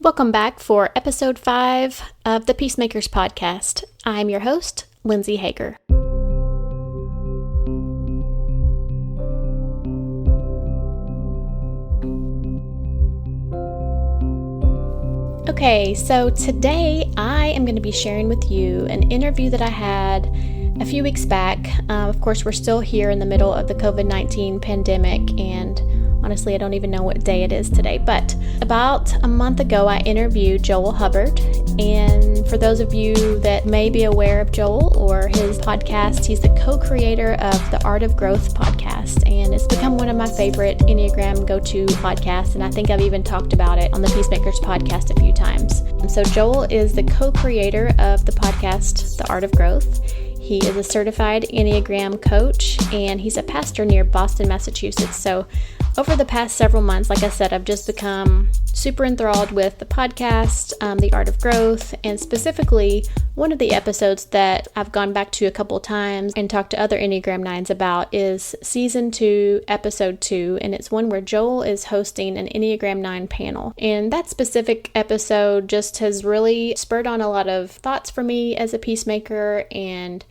Welcome back for episode 5 of the Peacemakers podcast. I'm your host, Lindsay Hager. Okay, so today I am going to be sharing with you an interview that I had a few weeks back. Of course, we're still here in the middle of the COVID-19 pandemic, and honestly, I don't even know what day it is today, but about a month ago, I interviewed Joel Hubbard. And for those of you that may be aware of Joel or his podcast, he's the co-creator of the Art of Growth podcast, and it's become one of my favorite Enneagram go-to podcasts, and I think I've even talked about it on the Peacemakers podcast a few times. So Joel is the co-creator of the podcast, The Art of Growth. He is a certified Enneagram coach, and he's a pastor near Boston, Massachusetts. So over the past several months, like I said, I've just become super enthralled with the podcast, The Art of Growth, and specifically one of the episodes that I've gone back to a couple times and talked to other Enneagram 9s about is Season 2, Episode 2, and it's one where Joel is hosting an Enneagram 9 panel. And that specific episode just has really spurred on a lot of thoughts for me as a peacemaker, and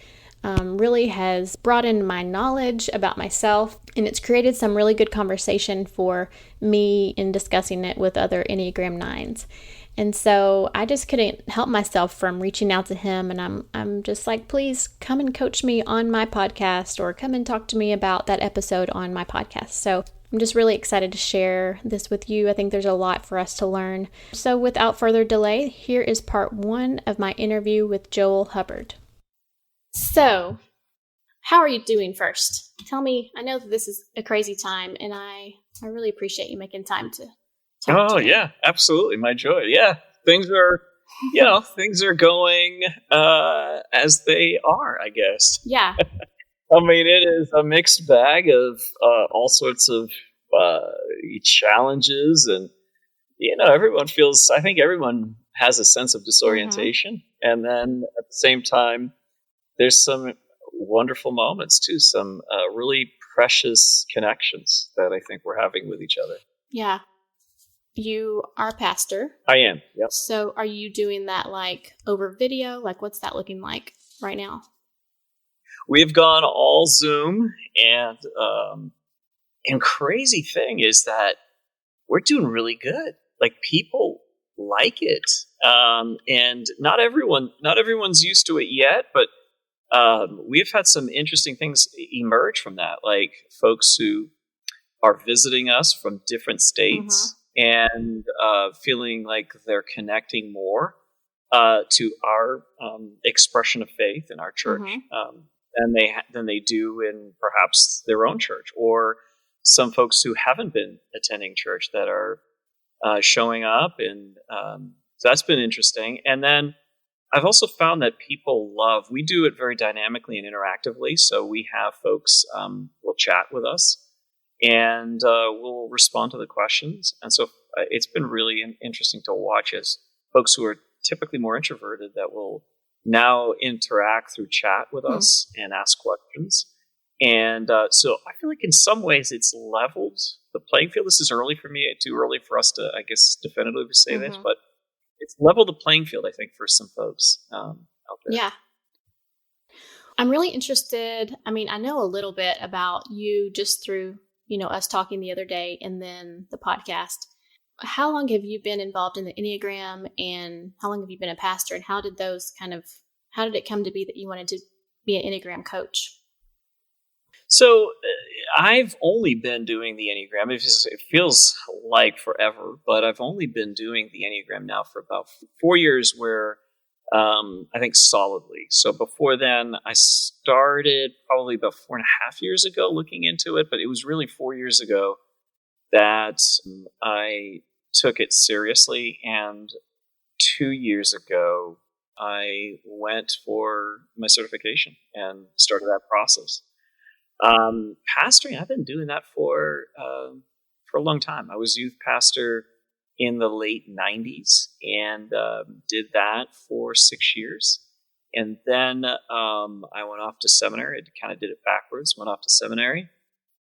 really has broadened my knowledge about myself, and it's created some really good conversation for me in discussing it with other Enneagram 9s. And so I just couldn't help myself from reaching out to him, and I'm just like, please come and coach me on my podcast, or come and talk to me about that episode on my podcast. So I'm just really excited to share this with you. I think there's a lot for us to learn. So without further delay, here is part 1 of my interview with Joel Hubbard. So, how are you doing first? Tell me, I know that this is a crazy time, and I really appreciate you making time to talk to me. Yeah, absolutely. My joy. Yeah, things are, things are going as they are, I guess. Yeah. I mean, it is a mixed bag of all sorts of challenges, and, I think everyone has a sense of disorientation. Mm-hmm. And then at the same time, there's some wonderful moments too, some really precious connections that I think we're having with each other. Yeah. You are a pastor. I am, yep. So are you doing that like over video? Like what's that looking like right now? We've gone all Zoom, and crazy thing is that we're doing really good. Like people like it. And not everyone's used to it yet, but we've had some interesting things emerge from that, like folks who are visiting us from different states, and feeling like they're connecting more to our expression of faith in our church than they do in perhaps their own church, or some folks who haven't been attending church that are showing up, and so that's been interesting. And then I've also found that people we do it very dynamically and interactively. So we have folks will chat with us, and we'll respond to the questions. And so it's been really interesting to watch as folks who are typically more introverted that will now interact through chat with us and ask questions. And so I feel like in some ways it's leveled the playing field. This is early for me, too early for us to, I guess, definitively say this, but it's leveled the playing field, I think, for some folks out there. Yeah. I'm really interested. I mean, I know a little bit about you just through, us talking the other day and then the podcast. How long have you been involved in the Enneagram, and how long have you been a pastor, and how did it come to be that you wanted to be an Enneagram coach? So I've only been doing the Enneagram. It feels like forever, but I've only been doing the Enneagram now for about 4 years, where I think solidly. So before then, I started probably about 4.5 years ago looking into it, but it was really 4 years ago that I took it seriously. And 2 years ago, I went for my certification and started that process. Pastoring, I've been doing that for a long time. I was youth pastor in the late 90s, and did that for 6 years. And then I went off to seminary. I kind of did it backwards, went off to seminary,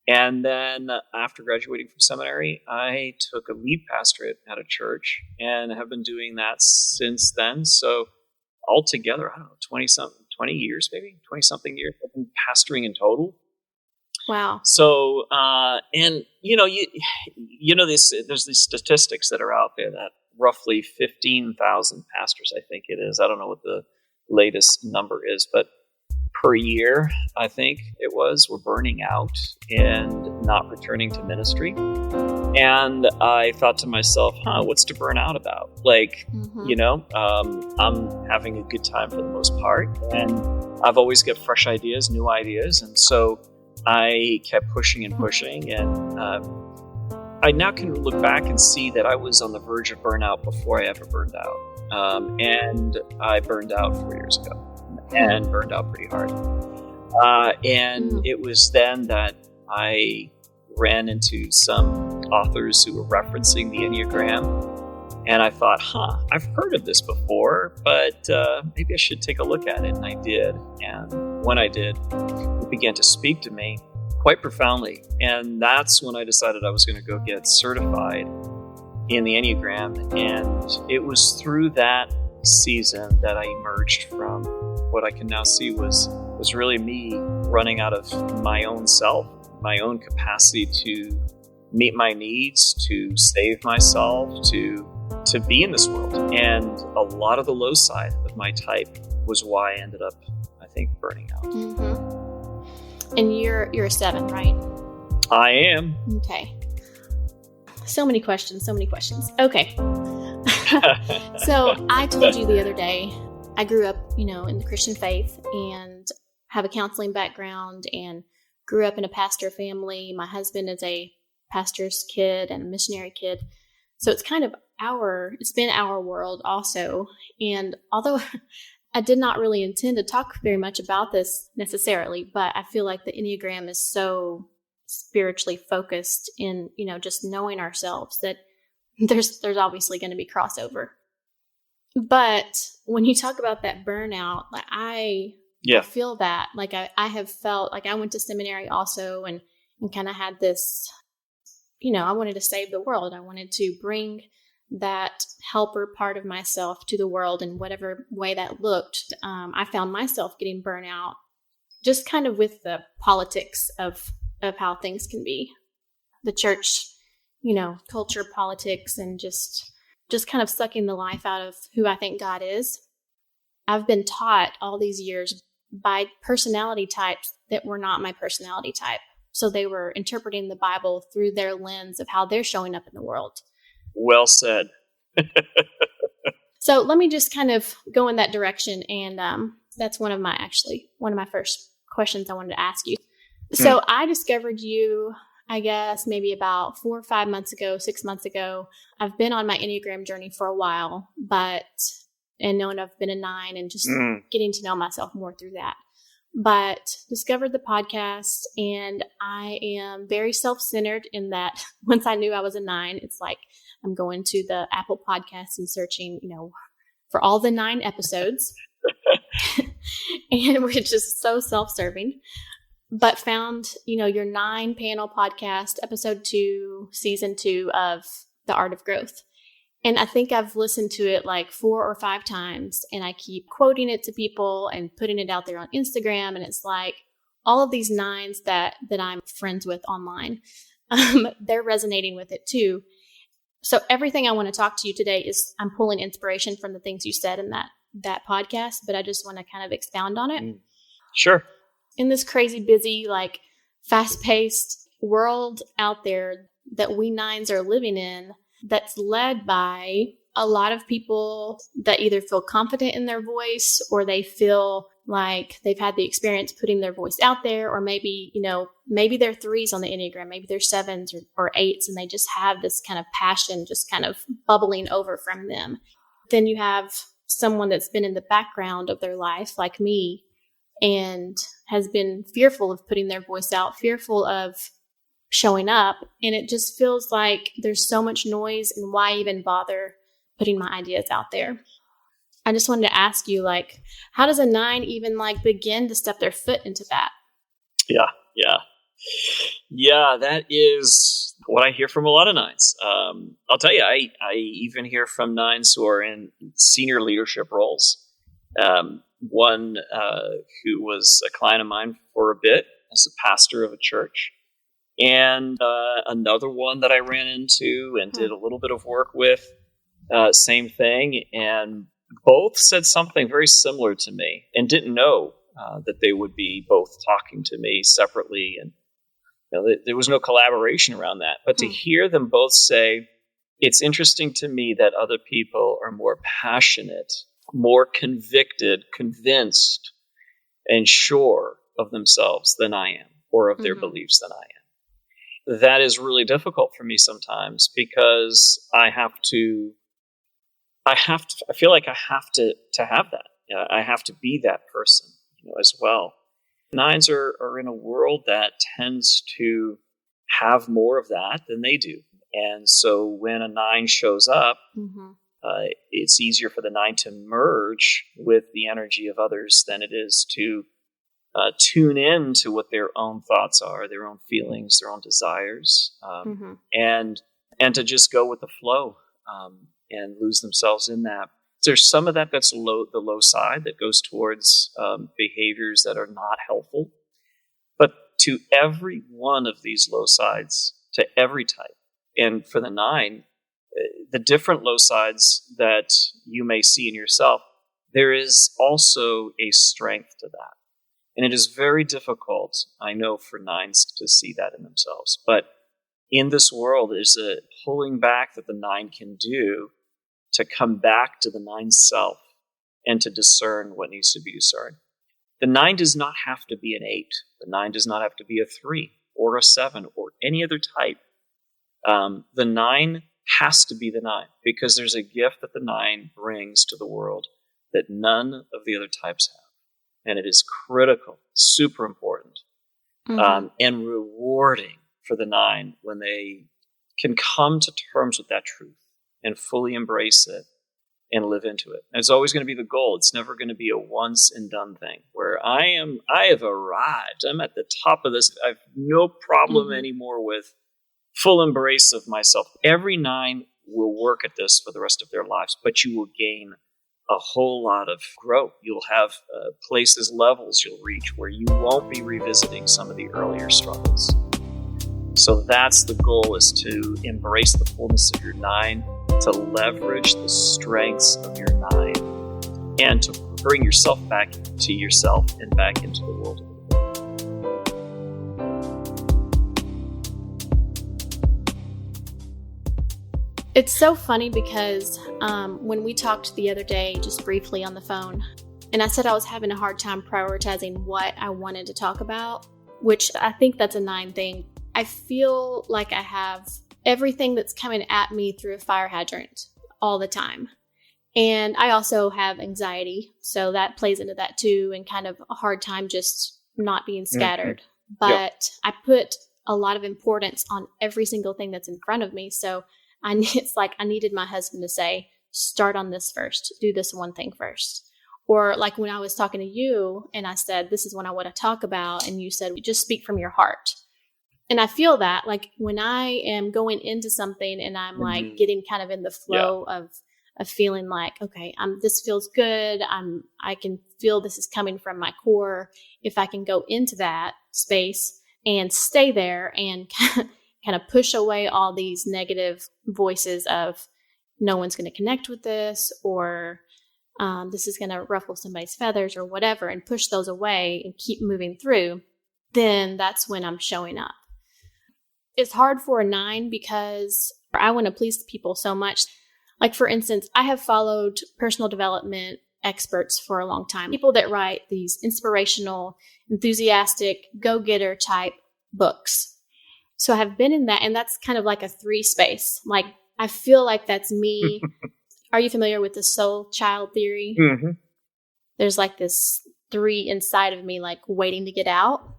And then after graduating from seminary, I took a lead pastorate at a church and have been doing that since then. So altogether, I don't know, 20 years, maybe 20 something years. I've been pastoring in total. Wow. So, and there's these statistics that are out there that roughly 15,000 pastors, I think it is. I don't know what the latest number is, but per year, I think it was, were burning out and not returning to ministry. And I thought to myself, what's to burn out about? Like, I'm having a good time for the most part, and I've always got fresh ideas, new ideas. And so I kept pushing and pushing. And I now can look back and see that I was on the verge of burnout before I ever burned out. And I burned out 4 years ago and burned out pretty hard. And it was then that I ran into some authors who were referencing the Enneagram. And I thought, I've heard of this before, but maybe I should take a look at it. And I did. And when I did, it began to speak to me quite profoundly. And that's when I decided I was going to go get certified in the Enneagram. And it was through that season that I emerged from what I can now see was really me running out of my own self, my own capacity to meet my needs, to save myself, to be in this world. And a lot of the low side of my type was why I ended up, I think, burning out. Mm-hmm. And you're a 7, right? I am. Okay. So many questions. Okay. So I told you the other day, I grew up, in the Christian faith and have a counseling background and grew up in a pastor family. My husband is a pastor's kid and a missionary kid. So it's kind of it's been our world also. And although I did not really intend to talk very much about this necessarily, but I feel like the Enneagram is so spiritually focused in, just knowing ourselves that there's obviously going to be crossover. But when you talk about that burnout, like I feel that, like I have felt like I went to seminary also and kind of had this, I wanted to save the world. I wanted to bring that helper part of myself to the world in whatever way that looked. I found myself getting burnout just kind of with the politics of how things can be. The church, culture, politics, and just kind of sucking the life out of who I think God is. I've been taught all these years by personality types that were not my personality type. So they were interpreting the Bible through their lens of how they're showing up in the world. Well said. So let me just kind of go in that direction. And that's one of my first questions I wanted to ask you. So I discovered you, I guess, maybe about 4 or 5 months ago, 6 months ago. I've been on my Enneagram journey for a while, and knowing I've been a 9 and just getting to know myself more through that. But discovered the podcast, and I am very self-centered in that once I knew I was a 9, it's like I'm going to the Apple Podcasts and searching, for all the 9 episodes. And we're just so self-serving. But found, your 9-panel podcast, episode 2, season 2 of The Art of Growth. And I think I've listened to it like 4 or 5 times, and I keep quoting it to people and putting it out there on Instagram. And it's like all of these 9s that I'm friends with online, they're resonating with it too. So everything I want to talk to you today is I'm pulling inspiration from the things you said in that podcast, but I just want to kind of expound on it. Sure. In this crazy, busy, like fast-paced world out there that we 9s are living in, that's led by a lot of people that either feel confident in their voice or they feel like they've had the experience putting their voice out there, or maybe, maybe they're 3s on the Enneagram, maybe they're 7s or 8s, and they just have this kind of passion just kind of bubbling over from them. Then you have someone that's been in the background of their life, like me, and has been fearful of putting their voice out, fearful of showing up. And it just feels like there's so much noise, and why even bother putting my ideas out there? I just wanted to ask you, like, how does a 9 even begin to step their foot into that? Yeah. Yeah, that is what I hear from a lot of nines. I'll tell you, I even hear from nines who are in senior leadership roles. One who was a client of mine for a bit as a pastor of a church, and another one that I ran into and did a little bit of work with, same thing. And both said something very similar to me and didn't know that they would be both talking to me separately. And there was no collaboration around that. But to hear them both say, it's interesting to me that other people are more passionate, more convicted, convinced, and sure of themselves than I am, or of their beliefs than I am. That is really difficult for me sometimes, because I feel like I have to have that. I have to be that person, as well. Nines are in a world that tends to have more of that than they do. And so when a nine shows up, it's easier for the nine to merge with the energy of others than it is to tune in to what their own thoughts are, their own feelings, their own desires, and to just go with the flow and lose themselves in that. There's some of that that's the low side that goes towards behaviors that are not helpful. But to every one of these low sides, to every type, and for the nine, the different low sides that you may see in yourself, there is also a strength to that. And it is very difficult, I know, for nines to see that in themselves. But in this world, there's a pulling back that the nine can do to come back to the nine's self and to discern what needs to be discerned. The nine does not have to be an 8. The nine does not have to be a 3 or a 7 or any other type. The 9 has to be the 9, because there's a gift that the 9 brings to the world that none of the other types have. And it is critical, super important, and rewarding for the 9 when they can come to terms with that truth and fully embrace it and live into it. And it's always going to be the goal. It's never going to be a once and done thing where I have arrived. I'm at the top of this. I have no problem anymore with full embrace of myself. Every 9 will work at this for the rest of their lives, but you will gain a whole lot of growth. You'll have places, levels you'll reach where you won't be revisiting some of the earlier struggles. So that's the goal, is to embrace the fullness of your 9, to leverage the strengths of your 9, and to bring yourself back to yourself and back into the world. It's so funny because when we talked the other day, just briefly on the phone, and I said I was having a hard time prioritizing what I wanted to talk about, which I think that's a 9 thing. I feel like I have everything that's coming at me through a fire hydrant all the time. And I also have anxiety, so that plays into that too, and kind of a hard time just not being scattered. But I put a lot of importance on every single thing that's in front of me. So it's like I needed my husband to say, start on this first, do this one thing first. Or like when I was talking to you and I said, this is what I want to talk about. And you said, just speak from your heart. And I feel that like when I am going into something and I'm like getting kind of in the flow of feeling like, okay, this feels good. I can feel this is coming from my core. If I can go into that space and stay there and kind of push away all these negative voices of no one's going to connect with this, or this is going to ruffle somebody's feathers or whatever, and push those away and keep moving through, then that's when I'm showing up. It's hard for a 9 because I want to please people so much. Like, for instance, I have followed personal development experts for a long time. People that write these inspirational, enthusiastic, go-getter type books. So I have been in that, and that's kind of like a 3 space. Like, I feel like that's me. Are you familiar with the soul child theory? Mm-hmm. There's like this 3 inside of me, like waiting to get out.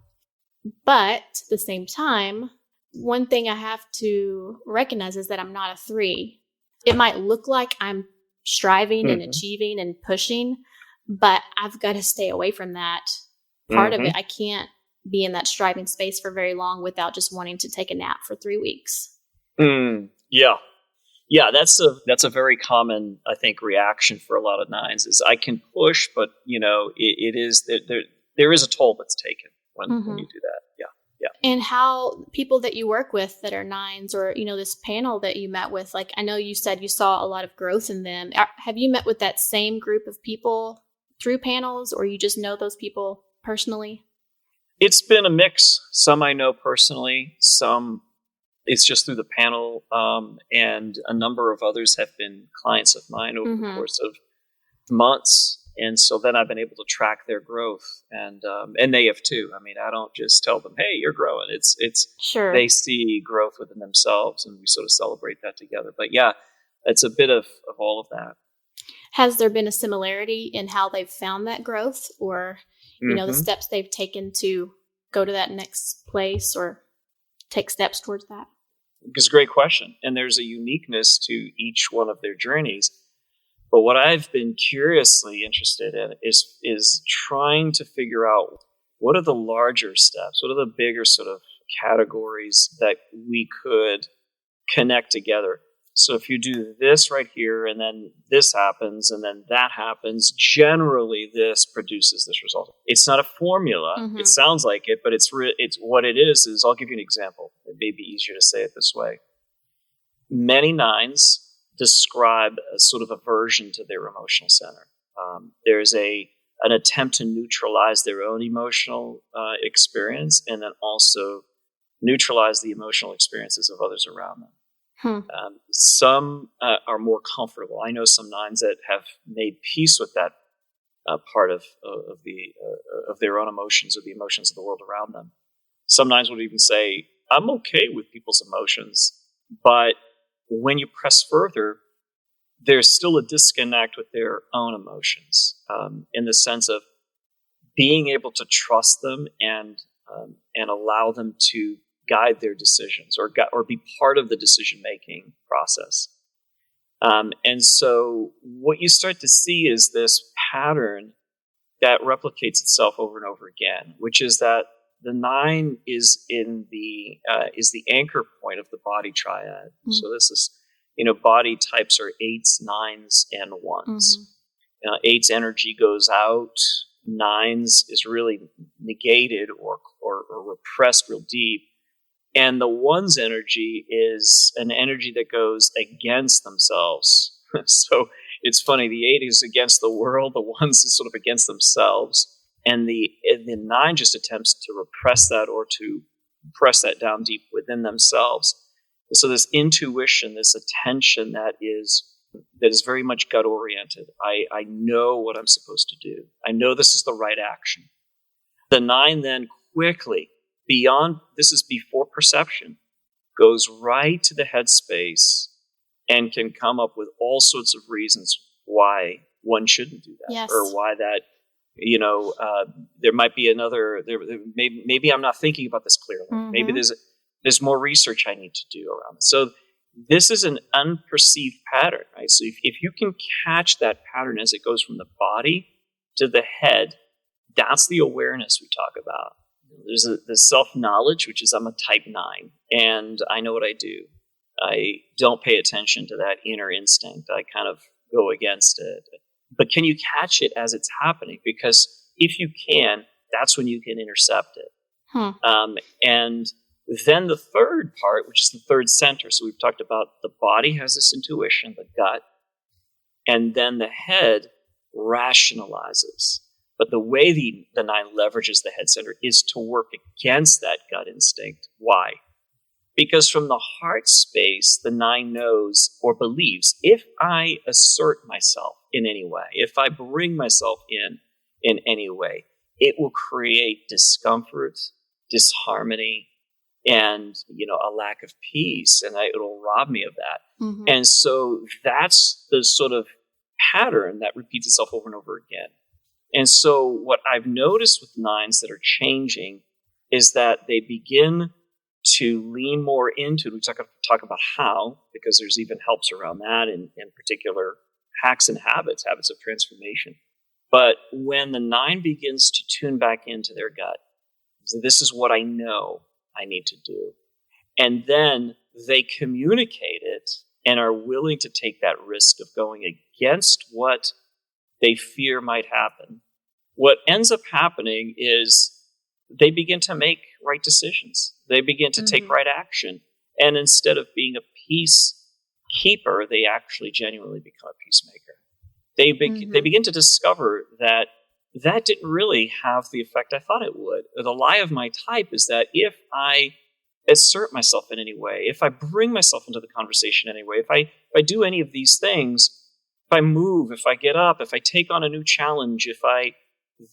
But at the same time, one thing I have to recognize is that I'm not a 3. It might look like I'm striving and achieving and pushing, but I've got to stay away from that part of it. I can't be in that striving space for very long without just wanting to take a nap for 3 weeks. Yeah. Yeah, that's a very common, I think, reaction for a lot of nines is I can push, but it is there is a toll that's taken when you do that. Yeah. And how people that you work with that are nines, or this panel that you met with, like I know you said you saw a lot of growth in them. Have you met with that same group of people through panels, or you just know those people personally? It's been a mix. Some I know personally, some it's just through the panel, and a number of others have been clients of mine over the course of months. And so then I've been able to track their growth, and they have too. I mean, I don't just tell them, "Hey, you're growing." It's sure they see growth within themselves, and we sort of celebrate that together. But yeah, it's a bit of all of that. Has there been a similarity in how they've found that growth, or the steps they've taken to go to that next place or take steps towards that? It's a great question, and there's a uniqueness to each one of their journeys. But what I've been curiously interested in is trying to figure out what are the larger steps, what are the bigger sort of categories that we could connect together. So if you do this right here, and then this happens, and then that happens, generally this produces this result. It's not a formula. It sounds like it, but it's what it is I'll give you an example. It may be easier to say it this way. Many nines describe a sort of aversion to their emotional center. There's an attempt to neutralize their own emotional experience, and then also neutralize the emotional experiences of others around them. Some are more comfortable. I know some nines that have made peace with that part of their own emotions or the emotions of the world around them. Some nines would even say, "I'm okay with people's emotions," but when you press further, there's still a disconnect with their own emotions, in the sense of being able to trust them and allow them to guide their decisions or be part of the decision-making process. And so what you start to see is this pattern that replicates itself over and over again, which is that the 9 is the anchor point of the body triad. So this is, body types are 8s, 9s, and 1s. 8's energy goes out. 9's is really negated or repressed real deep. And the 1's energy is an energy that goes against themselves. So it's funny, the 8 is against the world, the 1's is sort of against themselves. And the 9 just attempts to repress that or to press that down deep within themselves. And so this intuition, this attention that is very much gut oriented. I know what I'm supposed to do. I know this is the right action. The 9 then quickly, beyond, this is before perception, goes right to the headspace and can come up with all sorts of reasons why one shouldn't do that. Yes. Or why that, there might be another, maybe I'm not thinking about this clearly. Maybe there's more research I need to do around it. So this is an unperceived pattern, right? So if you can catch that pattern as it goes from the body to the head, that's the awareness we talk about. There's the self-knowledge, which is I'm a type 9, and I know what I do. I don't pay attention to that inner instinct. I kind of go against it. But can you catch it as it's happening? Because if you can, that's when you can intercept it. And then the third part, which is the third center. So we've talked about the body has this intuition, the gut, and then the head rationalizes. But the way the 9 leverages the head center is to work against that gut instinct. Why? Because from the heart space, the 9 knows or believes, if I assert myself in any way, if I bring myself in any way, it will create discomfort, disharmony, and a lack of peace, and it'll rob me of that. And so that's the sort of pattern that repeats itself over and over again. And so what I've noticed with 9s that are changing is that they begin to lean more into, we talk about how, because there's even helps around that, in particular hacks and habits of transformation. But when the 9 begins to tune back into their gut, So this is what I know I need to do. And then they communicate it and are willing to take that risk of going against what they fear might happen. What ends up happening is they begin to make right decisions. They begin to take right action. And instead of being a peacekeeper, they actually genuinely become a peacemaker. They begin to discover that didn't really have the effect I thought it would. The lie of my type is that if I assert myself in any way, if I bring myself into the conversation in any way, if I do any of these things, if I move, if I get up, if I take on a new challenge,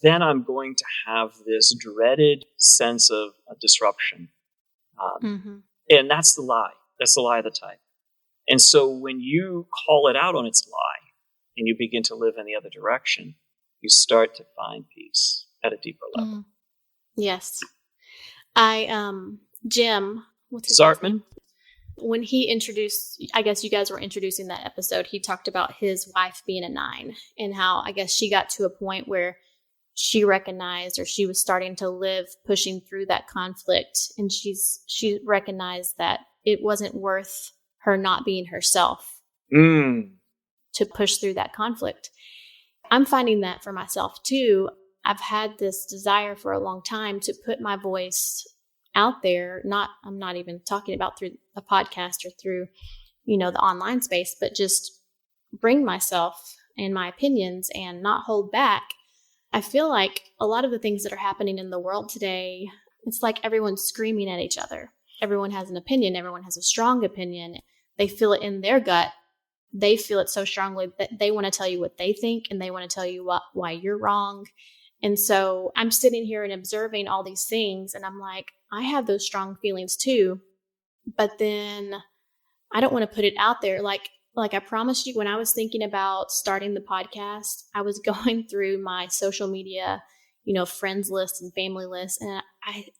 then I'm going to have this dreaded sense of disruption. And that's the lie. That's the lie of the type. And so when you call it out on its lie and you begin to live in the other direction, you start to find peace at a deeper level. Yes. Jim, what's his Zartman? name? When he introduced, I guess you guys were introducing that episode, he talked about his wife being a 9 and how I guess she got to a point where she recognized, or she was starting to live pushing through that conflict. And she recognized that it wasn't worth her not being herself to push through that conflict. I'm finding that for myself too. I've had this desire for a long time to put my voice out there. I'm not even talking about through a podcast or through, the online space, but just bring myself and my opinions and not hold back. I feel like a lot of the things that are happening in the world today, it's like everyone's screaming at each other. Everyone has an opinion. Everyone has a strong opinion. They feel it in their gut. They feel it so strongly that they want to tell you what they think, and they want to tell you why you're wrong. And so I'm sitting here and observing all these things, and I'm like, I have those strong feelings too, but then I don't want to put it out there. Like I promised you, when I was thinking about starting the podcast, I was going through my social media, friends list and family list. And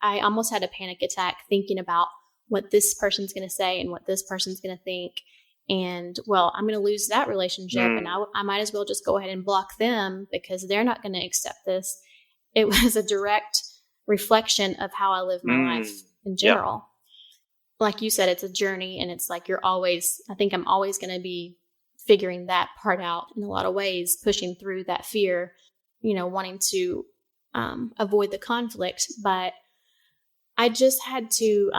I almost had a panic attack thinking about what this person's going to say and what this person's going to think. And I'm going to lose that relationship, and I might as well just go ahead and block them because they're not going to accept this. It was a direct reflection of how I live my life in general. Yep. Like you said, it's a journey, and it's like I think I'm always going to be figuring that part out in a lot of ways, pushing through that fear, wanting to avoid the conflict. But I just had to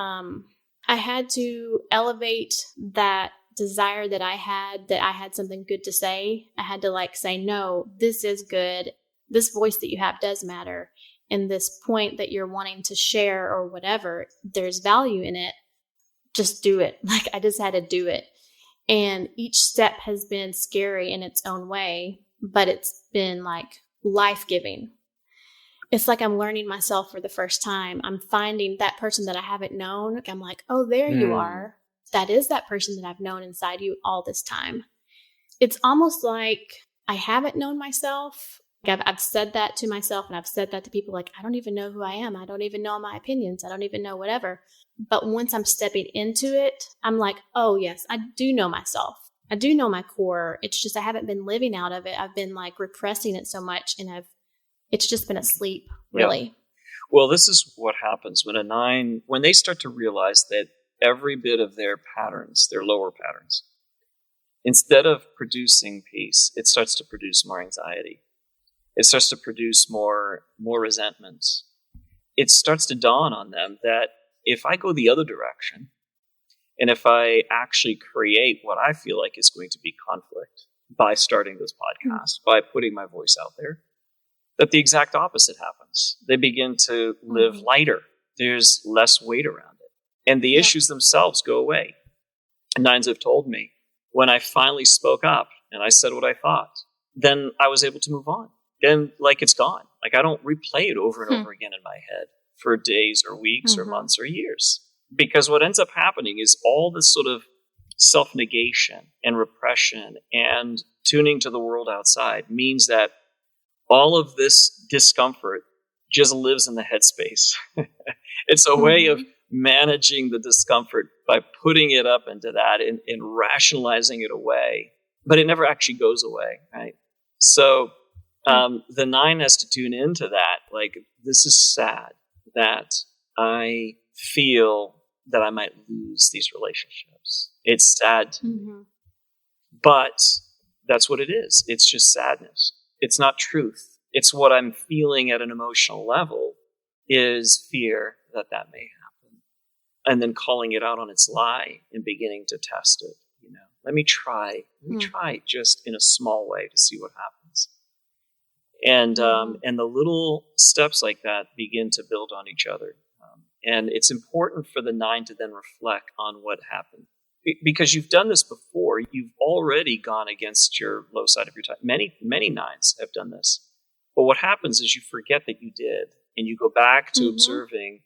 elevate that desire that I had something good to say. I had to say, no, this is good. This voice that you have does matter. And this point that you're wanting to share or whatever, there's value in it. Just do it. I just had to do it. And each step has been scary in its own way, but it's been life-giving. It's like I'm learning myself for the first time. I'm finding that person that I haven't known. I'm like, oh, there you are. That is that person that I've known inside you all this time. It's almost like I haven't known myself. I've said that to myself, and I've said that to people. I don't even know who I am. I don't even know my opinions. I don't even know whatever. But once I'm stepping into it, I'm like, oh yes, I do know myself. I do know my core. It's just I haven't been living out of it. I've been repressing it so much, and it's just been asleep, really. Yeah. Well, this is what happens when a 9, when they start to realize that every bit of their patterns, their lower patterns, instead of producing peace, it starts to produce more anxiety. It starts to produce more resentment. It starts to dawn on them that if I go the other direction, and if I actually create what I feel like is going to be conflict by starting this podcast, by putting my voice out there, that the exact opposite happens. They begin to live lighter. There's less weight around it. And the issues themselves go away. 9s have told me, when I finally spoke up and I said what I thought, then I was able to move on. And it's gone. I don't replay it over and over again in my head for days or weeks or months or years. Because what ends up happening is all this sort of self-negation and repression and tuning to the world outside means that all of this discomfort just lives in the headspace. It's a way of managing the discomfort by putting it up into that and rationalizing it away. But it never actually goes away, right? So the 9 has to tune into that. This is sad. that I feel that I might lose these relationships. It's sad to me. But that's what it is. It's just sadness. It's not truth. It's what I'm feeling at an emotional level is fear that may happen. And then calling it out on its lie and beginning to test it. Let me try just in a small way to see what happens. And the little steps like that begin to build on each other. And it's important for the 9 to then reflect on what happened. Because you've done this before. You've already gone against your low side of your type. Many 9s have done this. But what happens is you forget that you did. And you go back to observing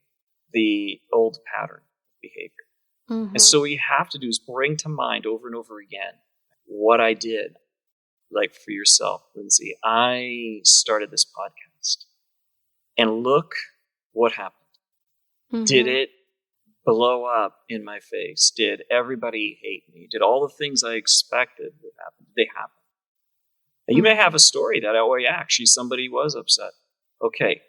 the old pattern of behavior. And so what you have to do is bring to mind over and over again what I did. Like for yourself, Lindsay, I started this podcast. And look what happened. Did it blow up in my face? Did everybody hate me? Did all the things I expected would happen? Did they happen? And you may have a story that, oh, yeah, actually somebody was upset. Okay,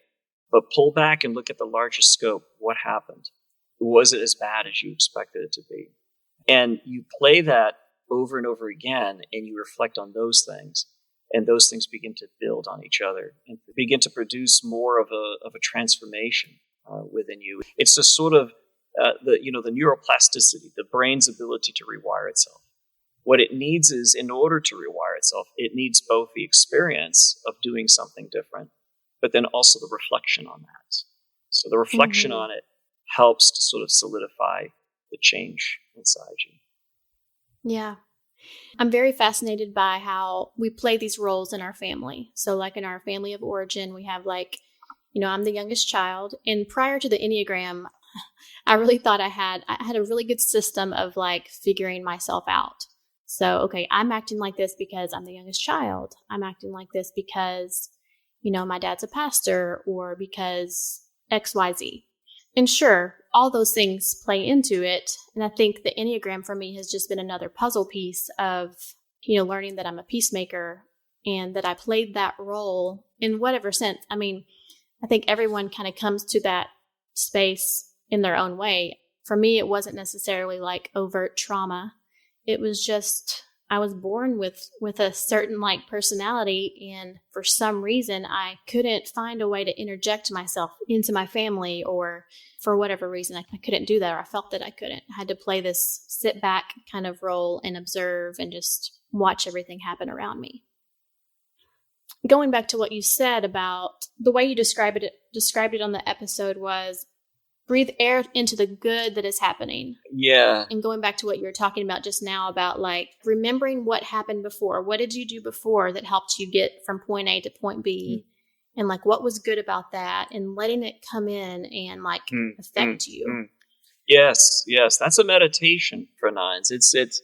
but pull back and look at the larger scope. What happened? Was it as bad as you expected it to be? And you play that over and over again, and you reflect on those things. And those things begin to build on each other and begin to produce more of a transformation within you. It's the sort of the neuroplasticity, the brain's ability to rewire itself. What it needs is, in order to rewire itself, it needs both the experience of doing something different, but then also the reflection on that. So the reflection on it helps to sort of solidify the change inside you. Yeah. I'm very fascinated by how we play these roles in our family. So like in our family of origin, we have I'm the youngest child. And prior to the Enneagram, I really thought I had a really good system of figuring myself out. So, okay, I'm acting like this because I'm the youngest child. I'm acting like this because, my dad's a pastor or because XYZ. And sure, all those things play into it. And I think the Enneagram for me has just been another puzzle piece of, learning that I'm a peacemaker and that I played that role in whatever sense. I mean, I think everyone kind of comes to that space in their own way. For me, it wasn't necessarily overt trauma. It was just, I was born with a certain personality, and for some reason I couldn't find a way to interject myself into my family, or for whatever reason I couldn't do that, or I felt that I couldn't. I had to play this sit back kind of role and observe and just watch everything happen around me. Going back to what you said about the way you described it on the episode was breathe air into the good that is happening. Yeah. And going back to what you were talking about just now about remembering what happened before. What did you do before that helped you get from point A to point B? And what was good about that, and letting it come in and affect you. Yes. That's a meditation for 9s. It's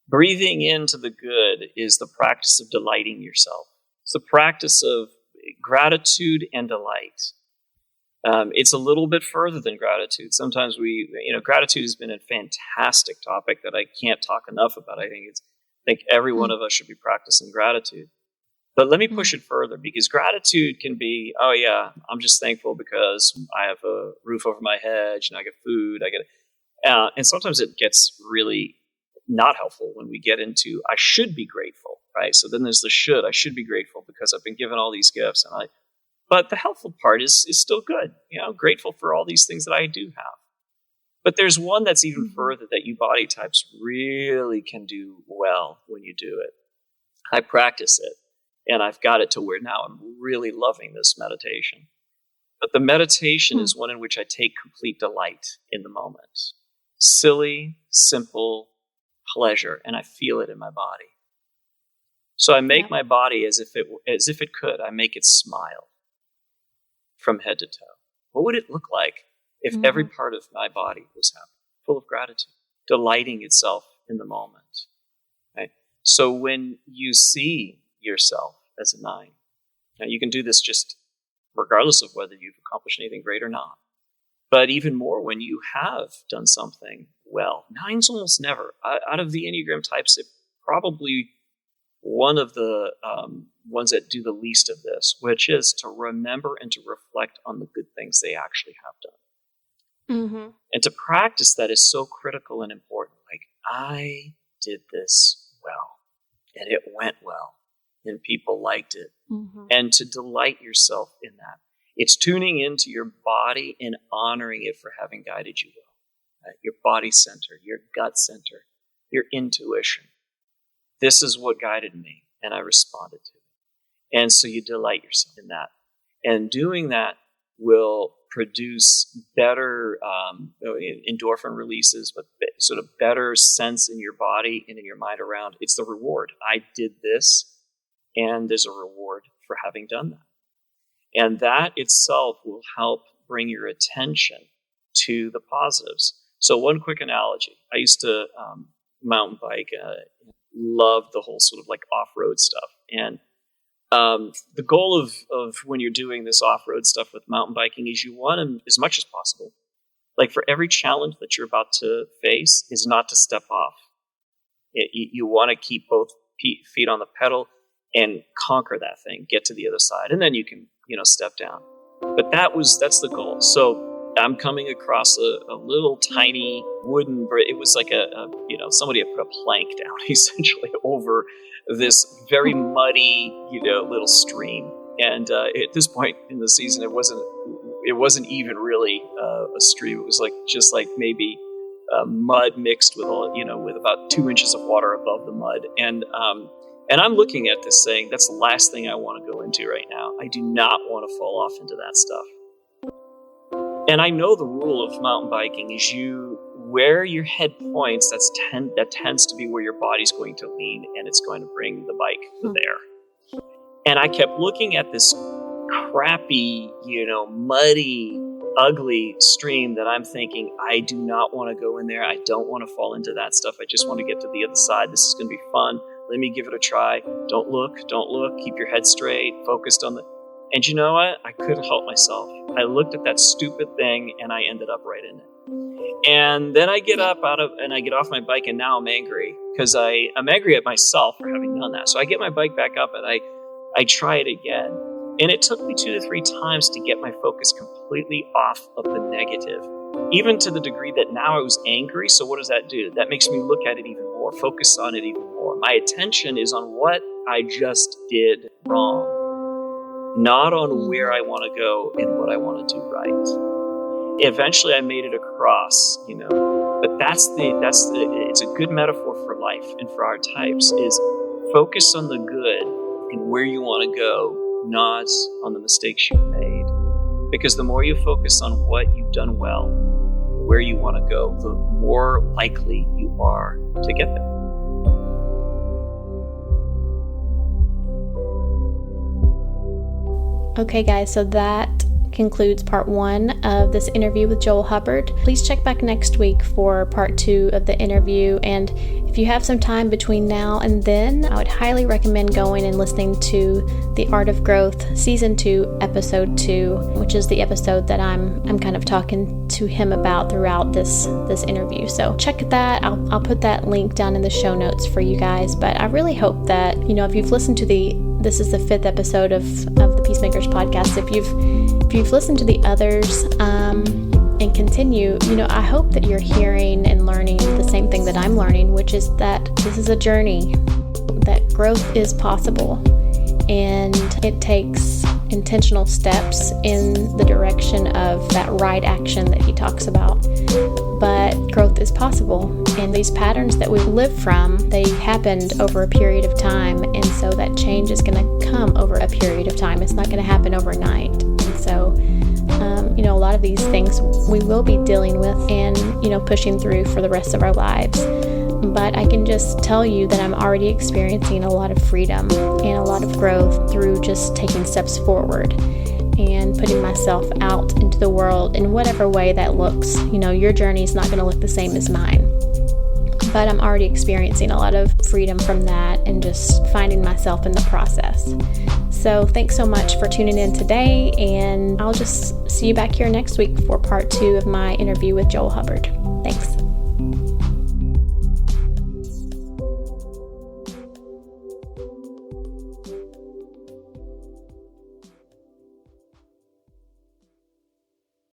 breathing into the good is the practice of delighting yourself. It's the practice of gratitude and delight. It's a little bit further than gratitude. Sometimes gratitude has been a fantastic topic that I can't talk enough about. I think every one of us should be practicing gratitude. But let me push it further, because gratitude can be, oh yeah, I'm just thankful because I have a roof over my head, I get food, and sometimes it gets really not helpful when we get into, I should be grateful, right? So then there's the should. I should be grateful because I've been given all these gifts, but the helpful part is still good. Grateful for all these things that I do have. But there's one that's even further that you body types really can do well when you do it. I practice it, and I've got it to where now I'm really loving this meditation. But the meditation is one in which I take complete delight in the moment. Silly, simple pleasure, and I feel it in my body. So I make my body as if it could. I make it smile from head to toe. What would it look like if every part of my body was happy, full of gratitude, delighting itself in the moment? Right? So when you see yourself as a 9, now you can do this just regardless of whether you've accomplished anything great or not. But even more when you have done something well. 9s almost never. Out of the Enneagram types, it probably one of the ones that do the least of this, which is to remember and to reflect reflect on the good things they actually have done. Mm-hmm. And to practice that is so critical and important. Like, I did this well, and it went well, and people liked it. Mm-hmm. And to delight yourself in that. It's tuning into your body and honoring it for having guided you well. Your body center, your gut center, your intuition. This is what guided me, and I responded to it. And so you delight yourself in that. And doing that will produce better endorphin releases, but sort of better sense in your body and in your mind around it's the reward. I did this, and there's a reward for having done that. And that itself will help bring your attention to the positives. So one quick analogy. I used to mountain bike, loved the whole sort of like off-road stuff. And the goal of when you're doing this off-road stuff with mountain biking is you want to, as much as possible, like for every challenge that you're about to face, is not to step off. You want to keep both feet on the pedal and conquer that thing, get to the other side, and then you can, step down. But that's the goal. So I'm coming across a little tiny wooden bridge. It was like somebody had put a plank down essentially over this very muddy, little stream. And at this point in the season, it wasn't even really a stream. It was just like maybe mud mixed with with about 2 inches of water above the mud. And I'm looking at this saying, that's the last thing I want to go into right now. I do not want to fall off into that stuff. And I know the rule of mountain biking is where your head points, that tends to be where your body's going to lean, and it's going to bring the bike there. And I kept looking at this crappy, muddy, ugly stream that I'm thinking, I do not want to go in there. I don't want to fall into that stuff. I just want to get to the other side. This is going to be fun. Let me give it a try. Don't look. Keep your head straight, focused on the... And you know what? I couldn't help myself. I looked at that stupid thing, and I ended up right in it. And then I get off my bike, and now I'm angry because I'm angry at myself for having done that. So I get my bike back up, and I try it again. And it took me 2 to 3 times to get my focus completely off of the negative, even to the degree that now I was angry. So what does that do? That makes me look at it even more, focus on it even more. My attention is on what I just did wrong, not on where I want to go and what I want to do right. Eventually I made it across, but it's a good metaphor for life and for our types is focus on the good and where you want to go, not on the mistakes you've made. Because the more you focus on what you've done well, where you want to go, the more likely you are to get there. Okay, guys, so that concludes part 1 of this interview with Joel Hubbard. Please check back next week for part 2 of the interview. And if you have some time between now and then, I would highly recommend going and listening to The Art of Growth, Season 2, Episode 2, which is the episode that I'm kind of talking to him about throughout this interview. So check that. I'll put that link down in the show notes for you guys. But I really hope that, if you've listened to this is the 5th episode of the Peacemakers podcast. If you've listened to the others and continue, I hope that you're hearing and learning the same thing that I'm learning, which is that this is a journey, that growth is possible, and it takes intentional steps in the direction of that right action that he talks about. But growth is possible, and these patterns that we live from, they happened over a period of time, and so that change is going to come over a period of time. It's not going to happen overnight. And so a lot of these things we will be dealing with and pushing through for the rest of our lives. But I can just tell you that I'm already experiencing a lot of freedom and a lot of growth through just taking steps forward and putting myself out into the world in whatever way that looks. Your journey is not going to look the same as mine. But I'm already experiencing a lot of freedom from that and just finding myself in the process. So thanks so much for tuning in today, and I'll just see you back here next week for part 2 of my interview with Joel Hubbard.